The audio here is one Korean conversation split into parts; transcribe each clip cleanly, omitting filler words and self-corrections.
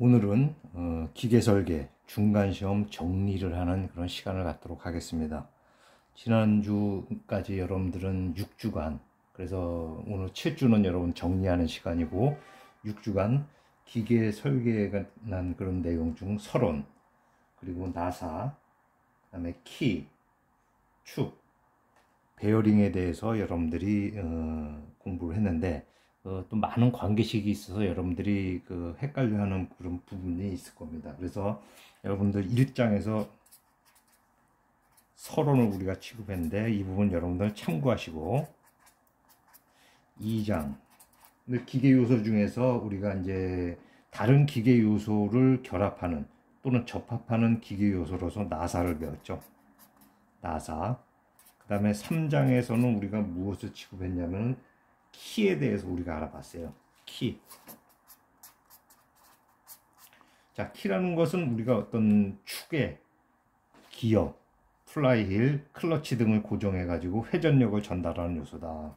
오늘은 기계설계 중간시험 정리를 하는 그런 시간을 갖도록 하겠습니다. 지난주까지 여러분들은 6주간, 그래서 오늘 7주는 여러분 정리하는 시간이고, 6주간 기계설계에 관한 그런 내용 중 서론, 그리고 나사, 그 다음에 키, 축, 베어링에 대해서 여러분들이 공부를 했는데, 또 많은 관계식이 있어서 여러분들이 헷갈려하는 그런 부분이 있을 겁니다. 그래서 여러분들 1장에서 서론을 우리가 취급했는데 이 부분 여러분들 참고하시고, 2장 기계 요소 중에서 우리가 이제 다른 기계 요소를 결합하는 또는 접합하는 기계 요소로서 나사를 배웠죠. 나사. 그 다음에 3장에서는 우리가 무엇을 취급했냐면 키에 대해서 우리가 알아봤어요. 키. 자, 키라는 것은 우리가 어떤 축에 기어, 플라이힐, 클러치 등을 고정해 가지고 회전력을 전달하는 요소다.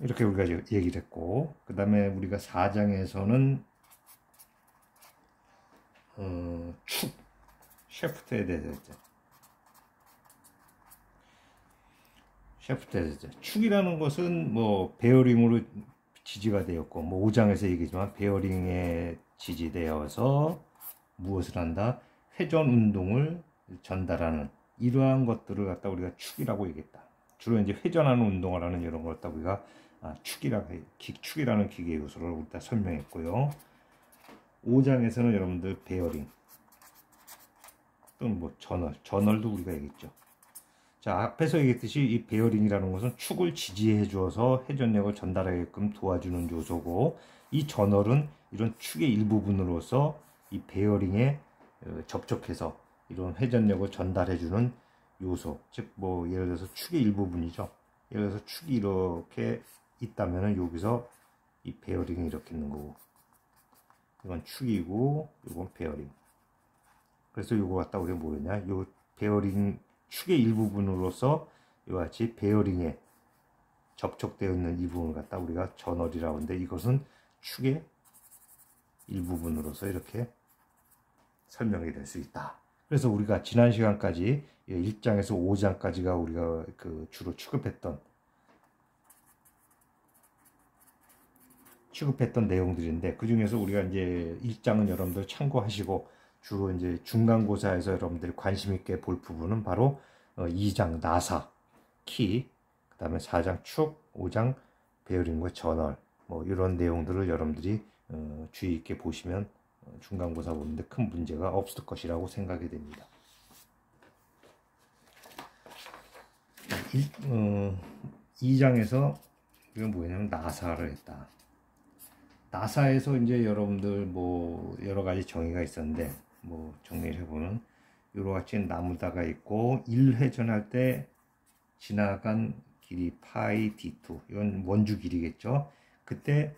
이렇게 우리가 얘기를 했고, 그 다음에 우리가 4장에서는 축, 샤프트에 대해서 했죠. 샤프트에 대해서. 축이라는 것은 뭐 베어링으로 지지가 되었고, 뭐 5장에서 얘기했지만 베어링에 지지되어서 무엇을 한다? 회전 운동을 전달하는 이러한 것들을 갖다 우리가 축이라고 얘기했다. 주로 이제 회전하는 운동을 하는 이런 걸 갖다 우리가 축이라는 기계 요소를 우리가 설명했고요. 5장에서는 여러분들 베어링 또는 뭐 저널도 우리가 얘기했죠. 자, 앞에서 얘기했듯이 이 베어링이라는 것은 축을 지지해 주어서 회전력을 전달하게끔 도와주는 요소고, 이 저널은 이런 축의 일부분으로서 이 베어링에 접촉해서 이런 회전력을 전달해 주는 요소, 즉 뭐 예를 들어서 축의 일부분이죠. 예를 들어서 축이 이렇게 있다면은 여기서 이 베어링이 이렇게 있는 거고, 이건 축이고 이건 베어링. 그래서 요거 갖다 우리가 뭐였냐, 요 베어링 축의 일부분으로서 이와 같이 베어링에 접촉되어 있는 이 부분을 갖다 우리가 저널이라고 하는데, 이것은 축의 일부분으로서 이렇게 설명이 될 수 있다. 그래서 우리가 지난 시간까지 1장에서 5장까지가 우리가 주로 취급했던 내용들인데, 그 중에서 우리가 이제 1장은 여러분들 참고하시고, 주로 이제 중간고사에서 여러분들이 관심 있게 볼 부분은 바로 2장 나사, 키, 그 다음에 4장 축, 5장 베어링과 저널, 뭐 이런 내용들을 여러분들이 주의 있게 보시면 중간고사 보는데 큰 문제가 없을 것이라고 생각이 됩니다. 2장에서 이건 뭐냐면 나사를 했다. 나사에서 이제 여러분들 뭐 여러 가지 정의가 있었는데, 뭐 정리를 해보면 이와 같이 나무다가 있고 1회전할 때 지나간 길이 파이 d2, 이건 원주 길이겠죠. 그때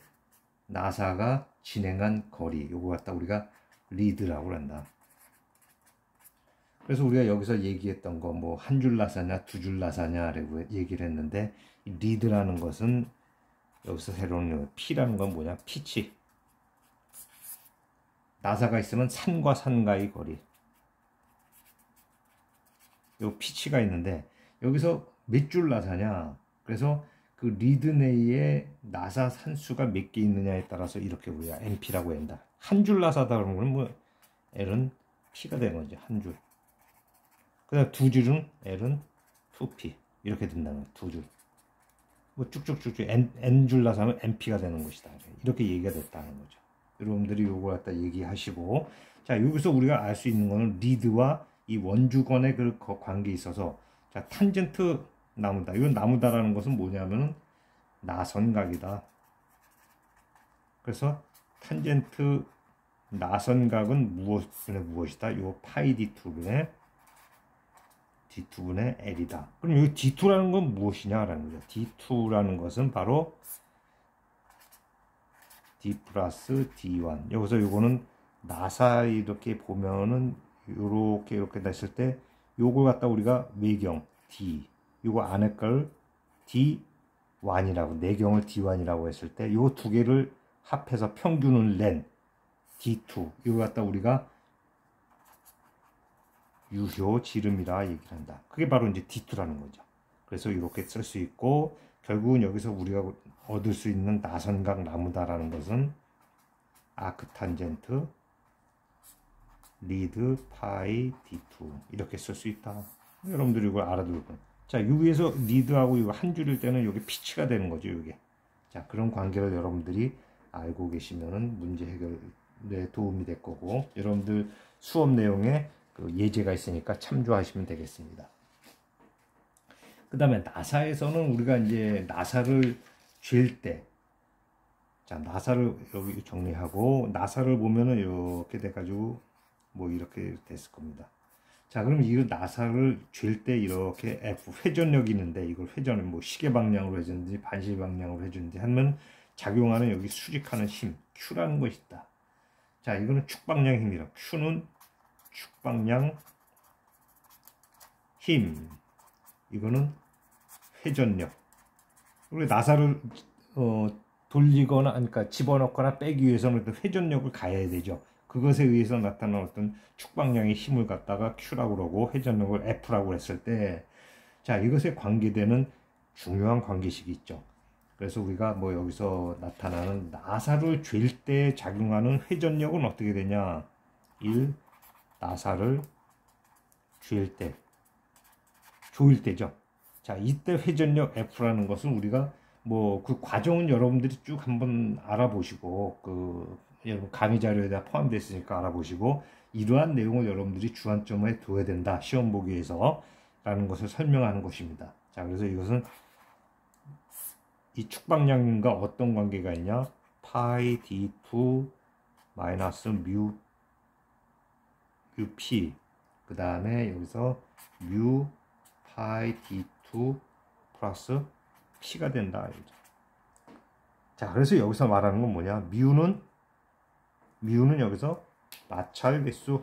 나사가 진행한 거리, 요거 갖다 우리가 리드라고 한다. 그래서 우리가 여기서 얘기했던 거 뭐 한 줄 나사냐 두 줄 나사냐라고 얘기를 했는데, 이 리드라는 것은 여기서 새로운 용, P라는 건 뭐냐, 피치. 나사가 있으면 산과 산과의 거리, 요 피치가 있는데, 여기서 몇 줄 나사냐, 그래서 그 리드 내에 나사 산수가 몇 개 있느냐에 따라서 이렇게 우리가 NP라고 한다. 한 줄 나사다 그러면 뭐 L은 P가 되는 거죠, 한 줄. 그다음 두 줄은 L은 2P 이렇게 된다는 거예요. 두 줄. 뭐 쭉쭉쭉쭉 N 줄 나사면 NP가 되는 것이다. 이렇게 얘기가 됐다는 거죠. 여러분들이 요거 갖다 얘기하시고, 자, 여기서 우리가 알 수 있는 거는 리드와 이 원주건의 그 관계에 있어서, 자, 탄젠트 나무다. 이건 나무다라는 것은 뭐냐면은 나선각이다. 그래서 탄젠트 나선각은 무엇이다? 요 파이 D2분의 L이다. 그럼 여기 D2라는 건 무엇이냐라는 거죠. D2라는 것은 바로 D 플러스 D1. 여기서 요거는 나사 이렇게 보면은 이렇게 됐을 때 요걸 갖다 우리가 외경 D, 요거 안에 걸 D D1이라고, 내경을 D1이라고 했을 때 이 두 개를 합해서 평균을 낸 D2, 이거 갖다 우리가 유효 지름이라 얘기를 한다. 그게 바로 이제 D2라는 거죠. 그래서 이렇게 쓸 수 있고, 결국은 여기서 우리가 얻을 수 있는 나선각 나무다라는 것은 아크탄젠트 리드 파이 D2 이렇게 쓸 수 있다. 여러분들이 이걸 알아두고, 자, 여기에서 리드하고 이거 한 줄일 때는 여기 피치가 되는 거죠, 이게. 자, 그런 관계를 여러분들이 알고 계시면은 문제 해결에 도움이 될 거고, 여러분들 수업 내용에 그 예제가 있으니까 참조하시면 되겠습니다. 그 다음에 나사에서는 우리가 이제 나사를 쥘 때, 자, 나사를 여기 정리하고, 나사를 보면은 이렇게 돼가지고 뭐 이렇게 됐을 겁니다. 자, 그러면 이 나사를 쥘 때 이렇게 F 회전력이 있는데, 이걸 회전을 뭐 시계 방향으로 해주는지 반시 방향으로 해주는지 하면 작용하는 여기 수직하는 힘 Q라는 것이 있다. 자, 이거는 축방량 힘이라. Q는 축방량 힘, 이거는 회전력. 우리 나사를 돌리거나, 그러니까 집어넣거나 빼기 위해서는 회전력을 가해야 되죠. 그것에 의해서 나타나는 어떤 축방량의 힘을 갖다가 Q라고 그러고 회전력을 F라고 했을 때, 자, 이것에 관계되는 중요한 관계식이 있죠. 그래서 우리가 뭐 여기서 나타나는 나사를 쥘 때 작용하는 회전력은 어떻게 되냐? 1. 나사를 쥘 때, 조일 때죠. 자, 이때 회전력 F라는 것은 우리가 뭐 그 과정은 여러분들이 쭉 한번 알아보시고, 여러분 강의 자료에다 포함되어 있으니까 알아보시고, 이러한 내용을 여러분들이 주안점에 둬야 된다, 시험 보기 위해서 라는 것을 설명하는 것입니다. 자, 그래서 이것은 이 축방량과 어떤 관계가 있냐? 파이 D2 마이너스 뮤 P, 그 다음에 여기서 뮤 파이 D2 플러스 P가 된다. 자, 그래서 여기서 말하는 건 뭐냐? 뮤는 여기서 마찰 개수.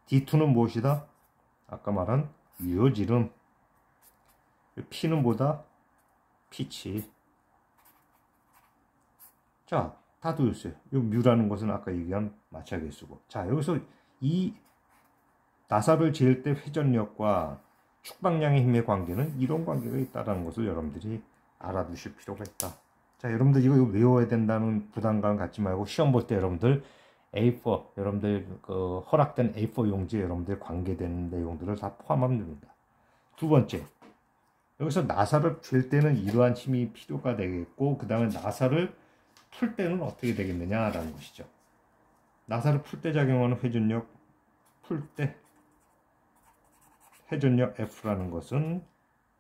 D2는 무엇이다? 아까 말한 유효지름. P는 뭐다? 피치. 자, 다 도였어요. 이 뮤라는 것은 아까 얘기한 마찰 개수고. 자, 여기서 이 나사를 잴 때 회전력과 축방량의 힘의 관계는 이런 관계가 있다는 것을 여러분들이 알아두실 필요가 있다. 자, 여러분들 이거 외워야 된다는 부담감 갖지 말고, 시험 볼 때 여러분들 A4, 여러분들 그 허락된 A4 용지에 여러분들 관계되는 내용들을 다 포함하면 됩니다. 두 번째, 여기서 나사를 잘 때는 이러한 힘이 필요가 되겠고, 그 다음에 나사를 풀 때는 어떻게 되겠느냐라는 것이죠. 나사를 풀 때 작용하는 회전력, 풀 때 회전력 F라는 것은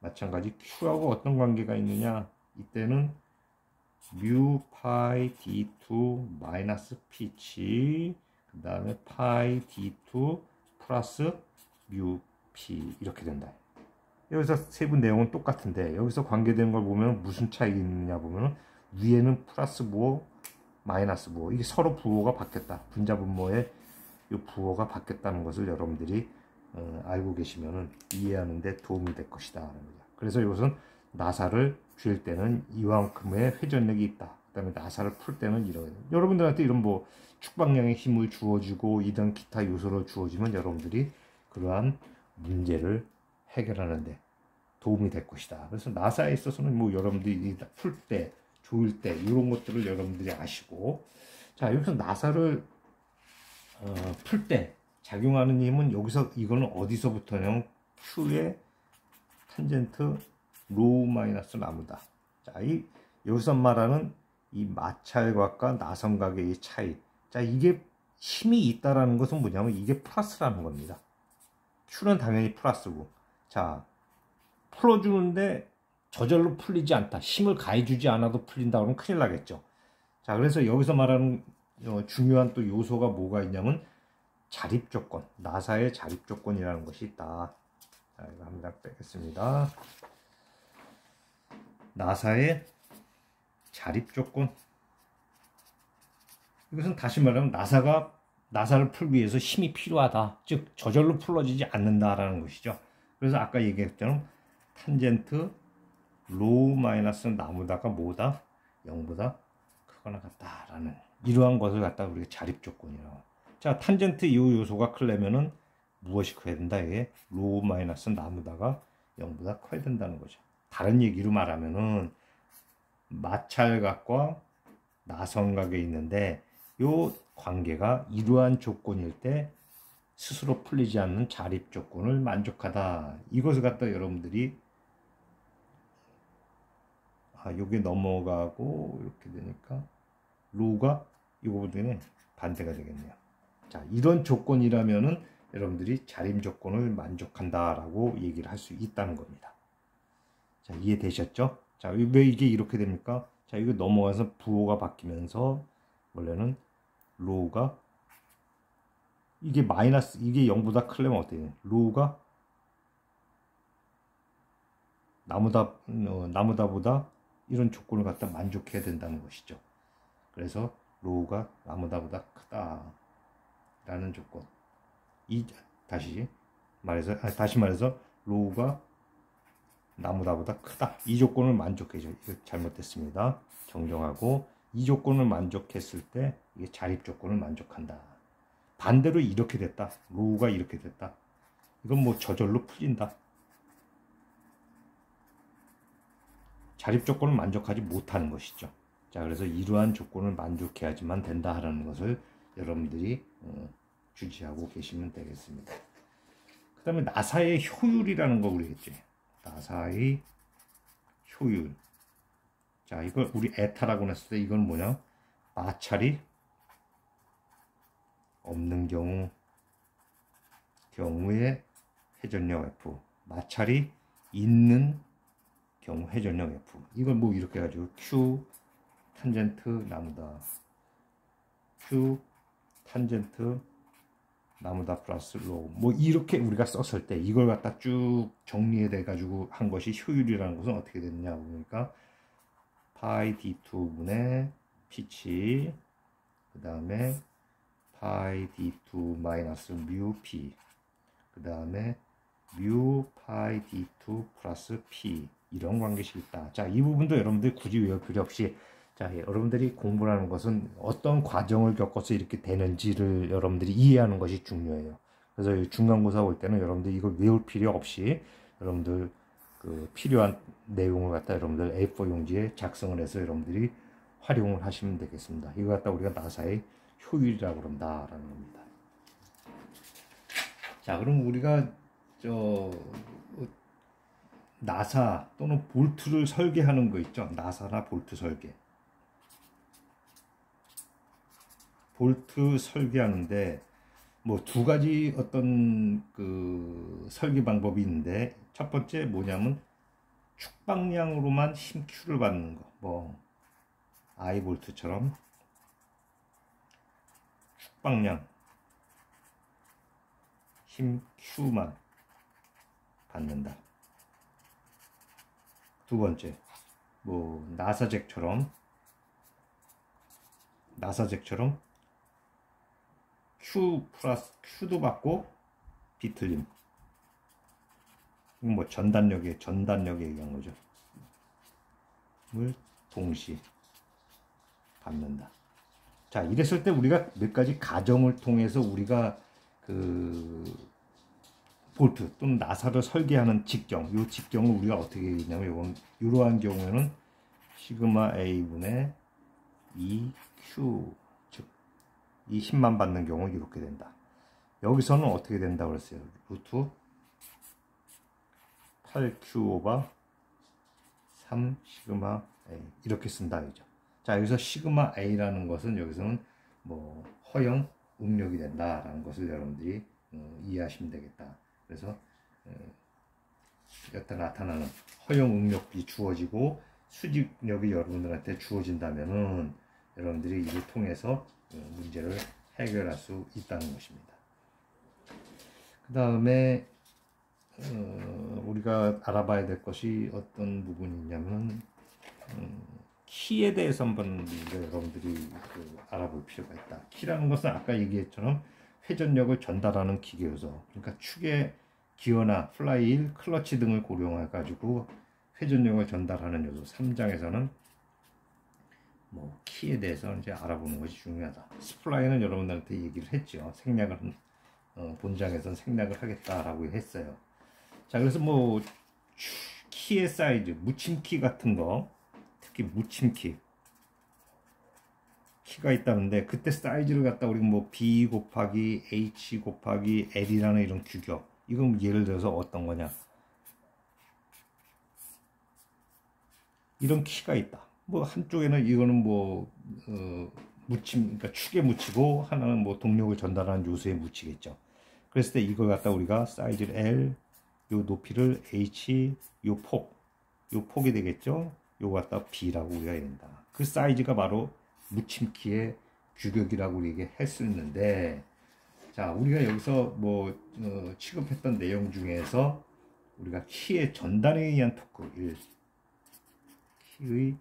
마찬가지 Q하고 어떤 관계가 있느냐? 이때는 뮤 파이 D2 마이너스 P치, 그 다음에 파이 D2 플러스 뮤 P 이렇게 된다. 여기서 세부 내용은 똑같은데, 여기서 관계되는 걸 보면 무슨 차이가 있느냐 보면, 위에는 플러스 부호, 마이너스 부호, 이게 서로 부호가 바뀌었다. 분자분모의 이 부호가 바뀌었다는 것을 여러분들이 알고 계시면 이해하는 데 도움이 될 것이다. 그래서 이것은 나사를 쥘 때는 이만큼의 회전력이 있다. 그 다음에 나사를 풀 때는 이런, 여러분들한테 이런 뭐 축방량의 힘을 주어주고 이런 기타 요소를 주어주면 여러분들이 그러한 문제를 해결하는데 도움이 될 것이다. 그래서 나사에 있어서는 뭐 여러분들이 풀 때, 조일 때 이런 것들을 여러분들이 아시고, 자, 여기서 나사를 풀 때 작용하는 힘은 여기서 이거는 어디서부터냐? Q의 탄젠트 로우 마이너스 나무다. 자, 여기서 말하는 이 마찰각과 나선각의 이 차이. 자, 이게 힘이 있다라는 것은 뭐냐면 이게 플러스라는 겁니다. Q는 당연히 플러스고. 자, 풀어주는데 저절로 풀리지 않다. 힘을 가해주지 않아도 풀린다 그러면 큰일 나겠죠. 자, 그래서 여기서 말하는 중요한 또 요소가 뭐가 있냐면 자립조건, 나사의 자립조건이라는 것이 있다. 자, 이거 한 장 빼겠습니다. 나사의 자립조건. 이것은 다시 말하면 나사를 풀기 위해서 힘이 필요하다. 즉 저절로 풀어지지 않는다라는 것이죠. 그래서 아까 얘기했처럼 탄젠트 로우 마이너스 나무다가 뭐다? 0보다 크거나 같다라는 이러한 것을 갖다 우리가 자립 조건이라고. 자, 탄젠트 이 요소가 크려면은 무엇이 커야 된다? 이게 로우 마이너스 나무다가 0보다 커야 된다는 거죠. 다른 얘기로 말하면은 마찰각과 나선각에 있는데 요 관계가 이러한 조건일 때 스스로 풀리지 않는 자립 조건을 만족하다. 이것을 갖다 여러분들이 요게 넘어가고 이렇게 되니까 로우가 이거보다는 반대가 되겠네요. 자, 이런 조건이라면은 여러분들이 자립 조건을 만족한다라고 얘기를 할 수 있다는 겁니다. 자, 이해되셨죠? 자, 왜 이게 이렇게 됩니까? 자, 이거 넘어가서 부호가 바뀌면서 원래는 로우가 이게 마이너스 이게 0보다 크려면 어떻게 돼요? 로우가 나무다보다 이런 조건을 갖다 만족해야 된다는 것이죠. 그래서 로우가 나무다보다 크다라는 조건. 다시 말해서 로우가 나무다보다 크다. 이 조건을 만족해줘. 이거 잘못됐습니다. 정정하고 이 조건을 만족했을 때 이게 자립 조건을 만족한다. 반대로 이렇게 됐다. 로우가 이렇게 됐다. 이건 뭐 저절로 풀린다. 자립 조건을 만족하지 못하는 것이죠. 자, 그래서 이러한 조건을 만족해야지만 된다 하는 것을 여러분들이 주지하고 계시면 되겠습니다. 그 다음에 나사의 효율이라는 거 우리 했죠. 나사의 효율. 자, 이걸 우리 에타라고 했을 때 이건 뭐냐? 마찰이 없는 경우에 회전력 F. 마찰이 있는 경우 회전력 F. 이걸 뭐 이렇게 해가지고 Q 탄젠트 나무다. Q 탄젠트 나무다 플러스 로우. 뭐 이렇게 우리가 썼을 때 이걸 갖다 쭉 정리해 가지고 한 것이 효율이라는 것은 어떻게 되느냐 보니까 파이 D2분의 피치 그 다음에 파이 D2 마이너스 뮤 P 그 다음에 뮤 파이 D2 플러스 P 이런 관계식이 있다. 자, 이 부분도 여러분들이 굳이 외울 필요 없이 자, 여러분들이 공부라는 것은 어떤 과정을 겪어서 이렇게 되는지를 여러분들이 이해하는 것이 중요해요. 그래서 중간고사 올 때는 여러분들 이걸 외울 필요 없이 여러분들 그 필요한 내용을 갖다 여러분들 A4 용지에 작성을 해서 여러분들이 활용을 하시면 되겠습니다. 이거 갖다 우리가 나사의 효율이라고 그런다라는 겁니다. 자, 그럼 우리가 나사 또는 볼트를 설계하는 거 있죠. 나사나 볼트 설계. 볼트 설계하는데 뭐 두 가지 어떤 그 설계 방법이 있는데 첫 번째 뭐냐면 축방량으로만 힘 Q를 받는 거. 뭐 I 볼트처럼 축방량 힘 Q만 받는다. 두 번째 뭐 나사잭처럼 Q 플러스 Q도 받고 비틀림. 이건 뭐 전단력에 얘기한 거죠. 을 동시 받는다. 자, 이랬을 때 우리가 몇 가지 가정을 통해서 우리가 그 볼트 또는 나사를 설계하는 직경, 이 직경을 우리가 어떻게 했냐면 이건 이러한 경우에는 시그마 A분의 2Q 즉 이 힘만 받는 경우 이렇게 된다. 여기서는 어떻게 된다고 그랬어요? 루트 8Q 오버 3 시그마 A 이렇게 쓴다 이죠. 자, 여기서 시그마 A라는 것은 여기서는 뭐 허용 응력이 된다라는 것을 여러분들이 이해하시면 되겠다. 그래서 여기다 나타나는 허용 응력비 주어지고 수직력이 여러분들한테 주어진다면은 여러분들이 이를 통해서 문제를 해결할 수 있다는 것입니다. 그 다음에 우리가 알아봐야 될 것이 어떤 부분이 있냐면 키에 대해서 한번 여러분들이 알아볼 필요가 있다. 키라는 것은 아까 얘기했처럼 회전력을 전달하는 기계 요소. 그러니까 축의 기어나 플라이힐, 클러치 등을 고려해 가지고 회전력을 전달하는 요소 3장에서는 뭐 키에 대해서 이제 알아보는 것이 중요하다. 스플라이는 여러분들한테 얘기를 했죠. 생략을 본장에서는 생략을 하겠다라고 했어요. 자, 그래서 뭐 키의 사이즈, 묻힘키 같은 거, 특히 묻힘키 키가 있다는데, 그때 사이즈를 갖다 우리가 뭐 B 곱하기 H 곱하기 L이라는 이런 규격, 이건 예를 들어서 어떤 거냐, 이런 키가 있다. 뭐 한쪽에는 이거는 뭐 그러니까 축에 묻히고, 하나는 뭐 동력을 전달하는 요소에 묻히겠죠. 그랬을 때 이걸 갖다 우리가 사이즈를 L, 요 높이를 H, 요 폭이 되겠죠. 요거 갖다 B라고 우리가 얘기한다. 그 사이즈가 바로 묻힘키의 규격이라고 우리에게 할 수 있는데, 자, 우리가 여기서 뭐 취급했던 내용 중에서 우리가 키의 전단에 의한 토크, 키의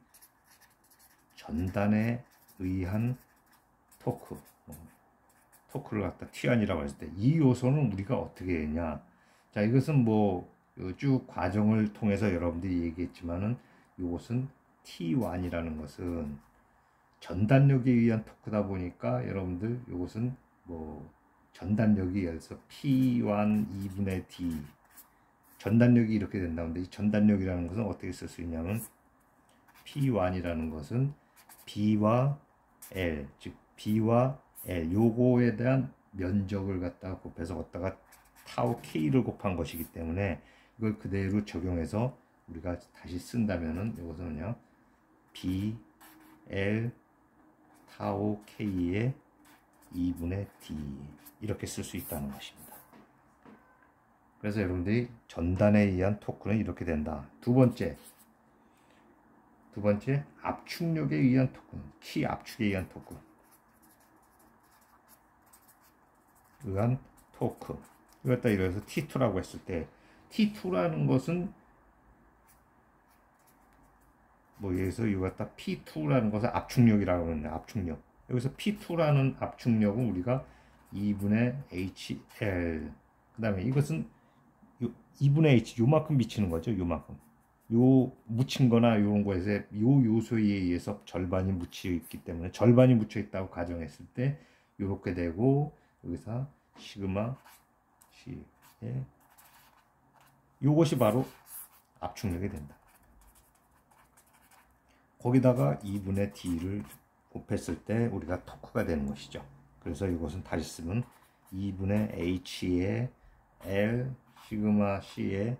전단에 의한 토크를 갖다 T1이라고 했을 때, 이 요소는 우리가 어떻게 했냐. 자, 이것은 뭐 쭉 과정을 통해서 여러분들이 얘기했지만은, 이것은 T1이라는 것은 전단력에 의한 토크다 보니까, 여러분들 이것은 뭐 전단력이 여기서 P1 2분의 D, 전단력이 이렇게 된다는데, 이 전단력이라는 것은 어떻게 쓸 수 있냐면, P1이라는 것은 B와 L, 즉 B와 L 요거에 대한 면적을 갖다가 곱해서 갖다가 타우 K를 곱한 것이기 때문에, 이걸 그대로 적용해서 우리가 다시 쓴다면은 이것은요, B, L, 타우 K의 2분의 D 이렇게 쓸 수 있다는 것입니다. 그래서 여러분들이 전단에 의한 토크는 이렇게 된다. 두 번째 압축력에 의한 토크, 키 압축에 의한 토크, 이것다 이래서 T2라고 했을 때, T2라는 것은 뭐 여기서 이거 갖다 P2라는 것은 압축력이라고 하는데, 압축력, 여기서 P2라는 압축력은 우리가 2분의 HL, 그 다음에 이것은 2분의 H, 요만큼 미치는 거죠. 요만큼, 요 묻힌 거나 요런 거에서 요 요소에 의해서 절반이 묻혀 있기 때문에, 절반이 묻혀 있다고 가정했을 때 요렇게 되고, 여기서 시그마 C에 요것이 바로 압축력이 된다. 거기다가 2분의 D를 곱했을 때 우리가 토크가 되는 것이죠. 그래서 이것은 다시 쓰면 2분의 H에 L 시그마 C에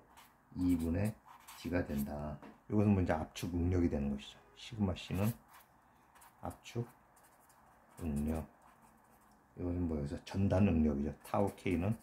2분의 D가 된다. 이것은 먼저 압축 응력이 되는 것이죠. 시그마 C는 압축 응력, 이것은 뭐여서 전단 응력이죠. 타우 K는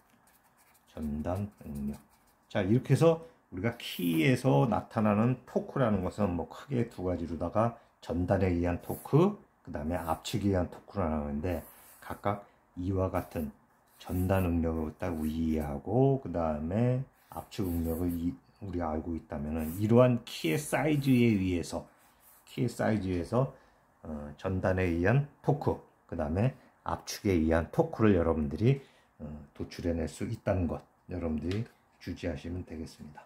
전단 응력. 자, 이렇게 해서 우리가 키에서 나타나는 토크라는 것은 뭐 크게 두 가지로다가 전단에 의한 토크, 그 다음에 압축에 의한 토크라는 건데, 각각 이와 같은 전단 응력을 딱 이해하고, 그 다음에 압축 응력을 우리가 알고 있다면은, 이러한 키의 사이즈에 의해서 전단에 의한 토크, 그 다음에 압축에 의한 토크를 여러분들이 도출해낼 수 있다는 것, 여러분들이 주지하시면 되겠습니다.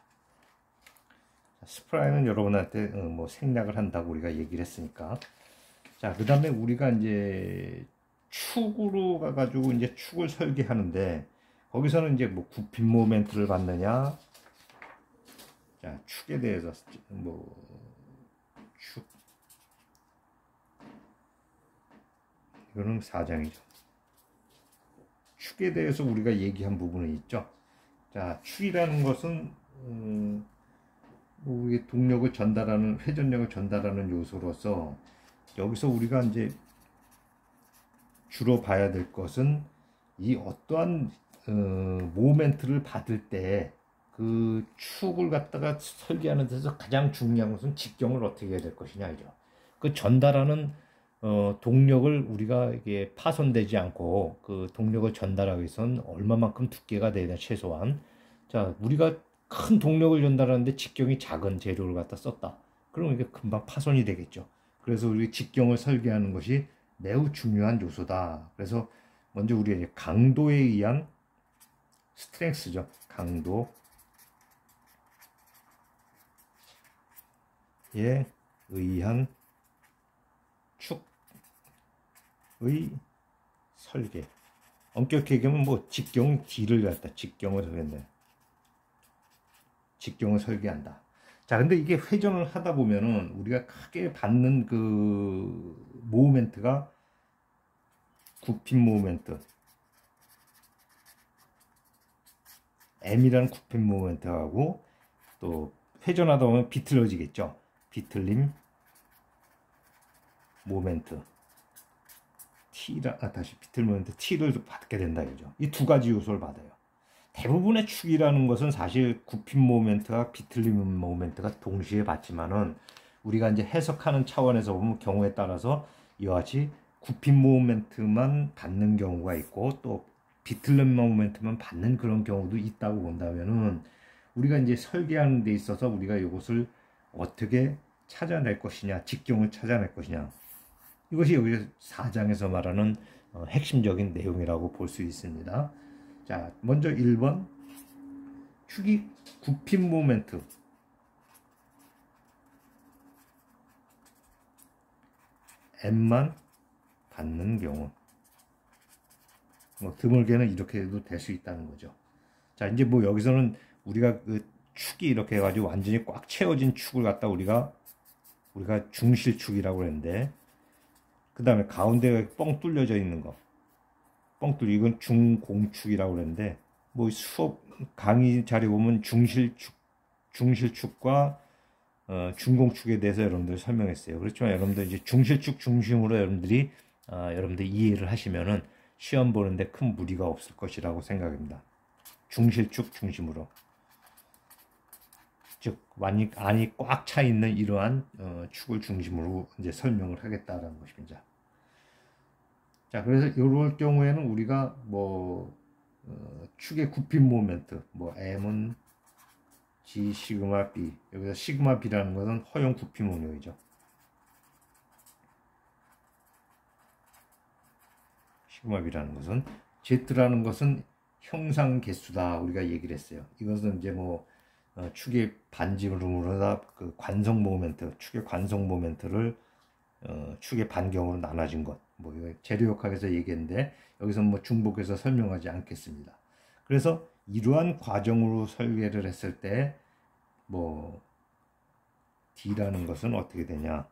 스프라인은 여러분한테 뭐 생략을 한다고 우리가 얘기를 했으니까. 자, 그 다음에 우리가 이제 축으로 가가지고 이제 축을 설계하는데, 거기서는 이제 뭐 굽힘 모멘트를 받느냐. 자, 축에 대해서 이거는 4장이죠. 축에 대해서 우리가 얘기한 부분이 있죠. 자, 축이라는 것은 우리 동력을 전달하는, 회전력을 전달하는 요소로서, 여기서 우리가 이제 주로 봐야 될 것은, 이 어떠한 모멘트를 받을 때 그 축을 갖다가 설계하는 데서 가장 중요한 것은 직경을 어떻게 해야 될 것이냐죠. 그 전달하는 동력을 우리가 이게 파손되지 않고, 그 동력을 전달하기 위해서는 얼마만큼 두께가 되냐, 최소한. 자, 우리가 큰 동력을 전달하는데 직경이 작은 재료를 갖다 썼다. 그럼 이게 금방 파손이 되겠죠. 그래서 우리 직경을 설계하는 것이 매우 중요한 요소다. 그래서 먼저 우리가 강도에 의한 스트렝스죠. 강도에 의한 축의 설계. 엄격히 얘기하면 뭐 직경 D를 갖다 직경을 설계한다. 직경을 설계한다. 자, 근데 이게 회전을 하다 보면은 우리가 크게 받는 그 모멘트가 굽힘 모멘트, M이라는 굽힘 모멘트하고 또 회전하다 보면 비틀어지겠죠. 비틀림 모멘트 다시 비틀 모멘트 T를 받게 된다 이거죠. 이 두 가지 요소를 받아요. 대부분의 축이라는 것은 사실 굽힘 모멘트와 비틀림 모멘트가 동시에 받지만은 우리가 이제 해석하는 차원에서 보면 경우에 따라서 이와 같이 굽힘 모멘트만 받는 경우가 있고 또 비틀림 모멘트만 받는 그런 경우도 있다고 본다면은 우리가 이제 설계하는 데 있어서 우리가 이것을 어떻게 찾아낼 것이냐, 직경을 찾아낼 것이냐, 이것이 여기 4장에서 말하는 핵심적인 내용이라고 볼 수 있습니다. 자, 먼저 1번 축이 굽힘 모멘트 M만 받는 경우, 뭐 드물게는 이렇게 해도 될 수 있다는 거죠. 자, 이제 뭐 여기서는 우리가 그 축이 이렇게 해가지고 완전히 꽉 채워진 축을 갖다 우리가 중실축이라고 했는데, 그 다음에 가운데가 뻥 뚫려져 있는 거, 뻥 뚫려, 이건 중공축이라고 그랬는데, 뭐 수업 강의 자료 보면 중실축과 중공축에 대해서 여러분들 설명했어요. 그렇지만 여러분들 이제 중실축 중심으로 여러분들 이해를 하시면은 시험 보는데 큰 무리가 없을 것이라고 생각합니다. 중실축 중심으로, 즉 안이 꽉 차 있는 이러한 축을 중심으로 이제 설명을 하겠다라는 것입니다. 자, 그래서 이럴 경우에는 우리가 뭐 축의 굽힘 모멘트, 뭐 M은 G 시그마 B, 여기서 시그마 B라는 것은 허용 굽힘 응력이죠. 시그마 B라는 것은, Z라는 것은 형상 개수다 우리가 얘기를 했어요. 이것은 이제 뭐 축의 반지름으로 그 관성 모멘트, 축의 관성 모멘트를 축의 반경으로 나눠진 것, 뭐 이거 재료역학에서 얘기했는데 여기서 뭐 중복해서 설명하지 않겠습니다. 그래서 이러한 과정으로 설계를 했을 때 뭐 D라는 것은 어떻게 되냐,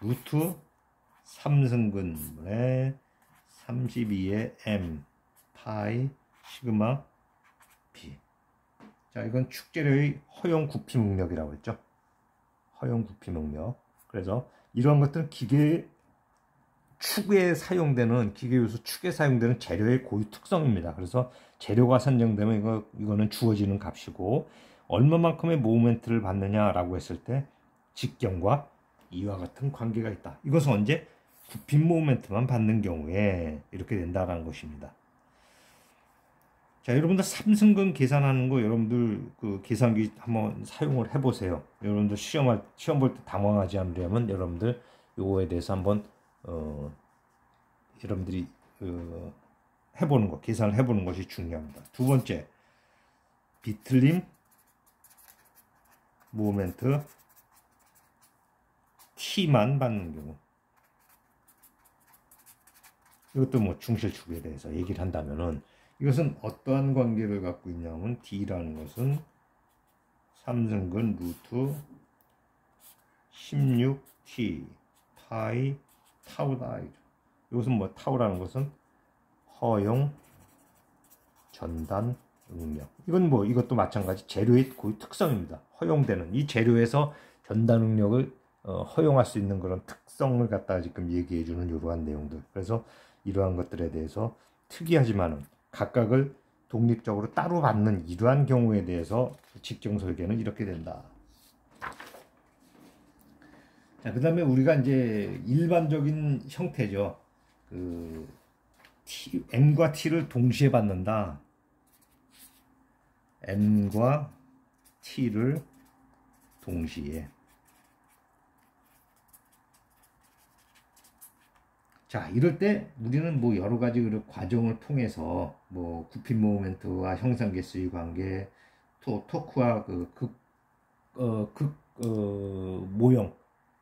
루트 3승근분의 32의 M 파이 시그마 B. 자, 이건 축재료의 허용 굽힘 응력이라고 했죠. 허용 굽힘 응력. 그래서 이러한 것들은 축에 사용되는, 기계 요소 축에 사용되는 재료의 고유 특성입니다. 그래서 재료가 선정되면 이거는 주어지는 값이고, 얼마만큼의 모멘트를 받느냐라고 했을 때 직경과 이와 같은 관계가 있다. 이것은 언제? 굽힘 모멘트만 받는 경우에 이렇게 된다는 것입니다. 자, 여러분들 삼승근 계산하는 거 여러분들 그 계산기 한번 사용을 해보세요. 여러분들 시험 볼 때 당황하지 않으려면 여러분들 요거에 대해서 한번 여러분들이 해보는 거, 계산을 해보는 것이 중요합니다. 두 번째, 비틀림 모멘트 T만 받는 경우. 이것도 뭐 중실축에 대해서 얘기를 한다면은, 이것은 어떠한 관계를 갖고 있냐면 D라는 것은 3승근 루트 16T 파이 타우다. 이것은 뭐 타우라는 것은 허용 전단 응력. 이건 뭐 이것도 마찬가지 재료의 고유 특성입니다. 허용되는 이 재료에서 전단 응력을 허용할 수 있는 그런 특성을 갖다가 지금 얘기해 주는 이러한 내용들. 그래서 이러한 것들에 대해서 특이하지만은 각각을 독립적으로 따로 받는 이러한 경우에 대해서 직경 설계는 이렇게 된다. 자, 그 다음에 우리가 이제 일반적인 형태죠. 그 M과 T를 동시에 받는다. M과 T를 동시에. 자, 이럴 때 우리는 뭐 여러 가지 그 과정을 통해서 뭐 구핀 모멘트와 형상 개수의 관계, 토크와 모형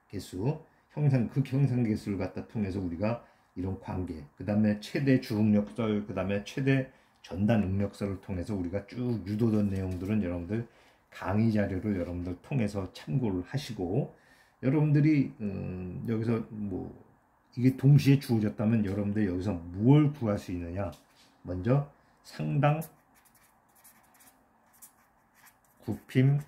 개수, 극 형상 개수를 갖다 통해서 우리가 이런 관계, 그 다음에 최대 주응력설, 그 다음에 최대 전단 응력설을 통해서 우리가 쭉 유도된 내용들은 여러분들 강의 자료를 여러분들 통해서 참고를 하시고, 여러분들이 여기서 뭐 이게 동시에 주어졌다면 여러분들 여기서 무엇을 구할 수 있느냐? 먼저 상당 굽힘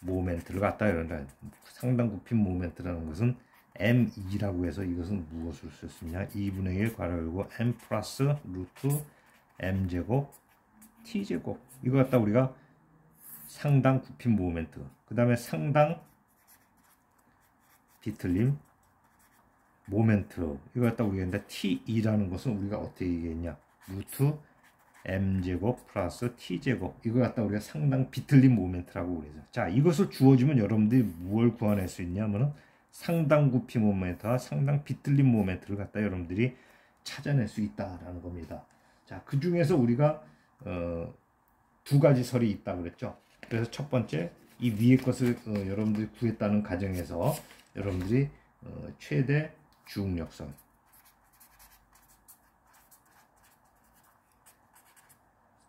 모멘트를 갖다 이런다. 상당 굽힘 모멘트라는 것은 M2라고 해서 이것은 무엇을 쓸 수 있냐? 2분의 1 괄호 열고 M 플러스 루트 M 제곱 T 제곱. 이거 갖다 우리가 상당 굽힘 모멘트. 그 다음에 상당 비틀림 모멘트. 이거 갖다 우리가 했는데 T2라는 것은 우리가 어떻게 얘기했냐? 루트 M제곱 플러스 T제곱. 이거 갖다 우리가 상당 비틀림 모멘트라고 그러죠. 자, 이것을 주어주면 여러분들이 무엇을 구해낼 수 있냐면은 상당 굽힘 모멘트와 상당 비틀림 모멘트를 갖다 여러분들이 찾아낼 수 있다라는 겁니다. 자, 그 중에서 우리가 두 가지 설이 있다 그랬죠. 그래서 첫 번째, 이 위의 것을 여러분들이 구했다는 가정에서 여러분들이 최대 주응력설,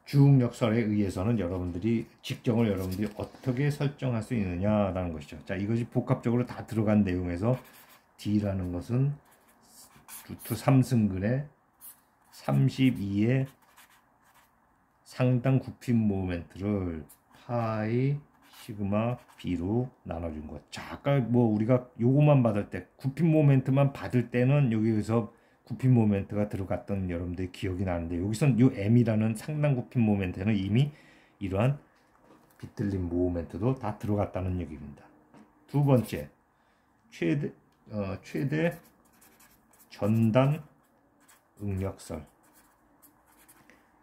주응력설에 의해서는 여러분들이 직경을 여러분들이 어떻게 설정할 수 있느냐라는 것이죠. 자, 이것이 복합적으로 다 들어간 내용에서 D라는 것은 루트 3승근의 32의 상당 굽힘 모멘트를 파이 시그마 B로 나눠준 것. 자, 아까 뭐 우리가 요거만 받을 때, 굽힘 모멘트만 받을 때는 여기서 굽힘 모멘트가 들어갔던 여러분들이 기억이 나는데, 여기선 요 M이라는 상당 굽힘 모멘트는 이미 이러한 비틀림 모멘트도 다 들어갔다는 얘기입니다. 두 번째, 최대 전단 응력설.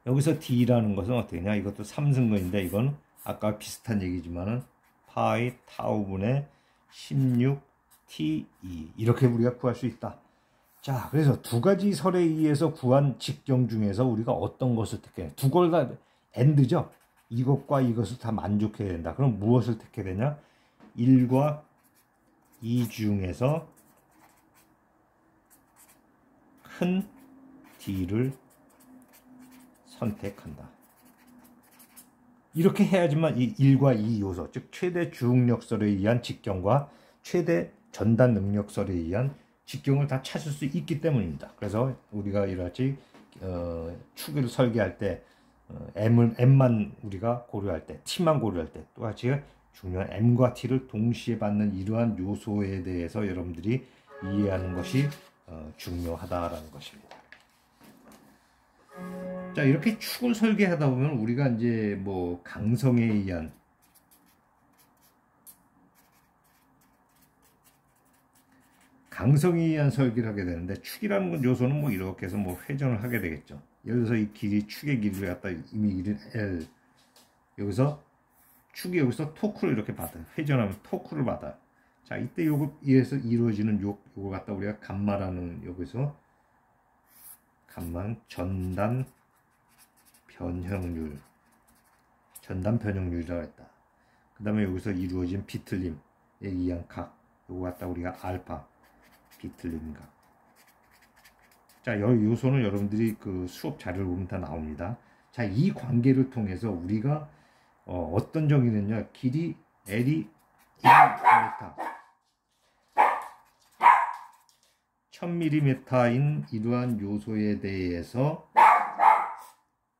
여기서 D라는 것은 어떻게 되냐? 이것도 3승근인데 이건 아까 비슷한 얘기지만은 파이 타우분의 16 T2 이렇게 우리가 구할 수 있다. 자, 그래서 두 가지 설에 의해서 구한 직경 중에서 우리가 어떤 것을 택해? 두 걸 다 AND죠. 이것과 이것을 다 만족해야 된다. 그럼 무엇을 택해야 되냐? 1과 2 중에서 큰 D를 선택한다. 이렇게 해야지만 이 1과 2 요소, 즉 최대 주응력설에 의한 직경과 최대 전단 능력설에 의한 직경을 다 찾을 수 있기 때문입니다. 그래서 우리가 이렇게 축을 설계할 때 M만 우리가 고려할 때, T만 고려할 때 또같이 중요한 M과 T를 동시에 받는 이러한 요소에 대해서 여러분들이 이해하는 것이 중요하다라는 것입니다. 자, 이렇게 축을 설계하다 보면 우리가 이제 뭐 강성에 의한 설계를 하게 되는데, 축이라는 요소는 뭐 이렇게 해서 뭐 회전을 하게 되겠죠. 여기서 이 길이, 축의 길이를 갖다 이미 길이 L, 여기서 축이 여기서 토크를 이렇게 받아요. 회전하면 토크를 받아요. 자, 이때 요거에서 이루어지는 요거 갖다 우리가 감마라는, 여기서 감마 전단 변형률, 전단 변형률이라고 했다. 그 다음에 여기서 이루어진 비틀림에 의한 각, 요거 갖다 우리가 알파 비틀림각. 자, 여기 요소는 여러분들이 그 수업 자료를 보면 다 나옵니다. 자, 이 관계를 통해서 우리가 어떤 정이 됐냐? 길이 L이 1m, 1000mm인 이러한 요소에 대해서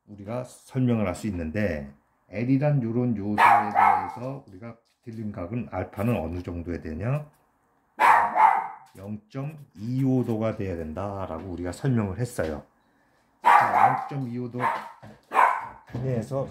우리가 설명을 할 수 있는데, L이란 이런 요소에 대해서 우리가 비틀림각은 알파는 어느 정도에 되냐? 0.25도가 돼야 된다라고 우리가 설명을 했어요. 0.25도 내에서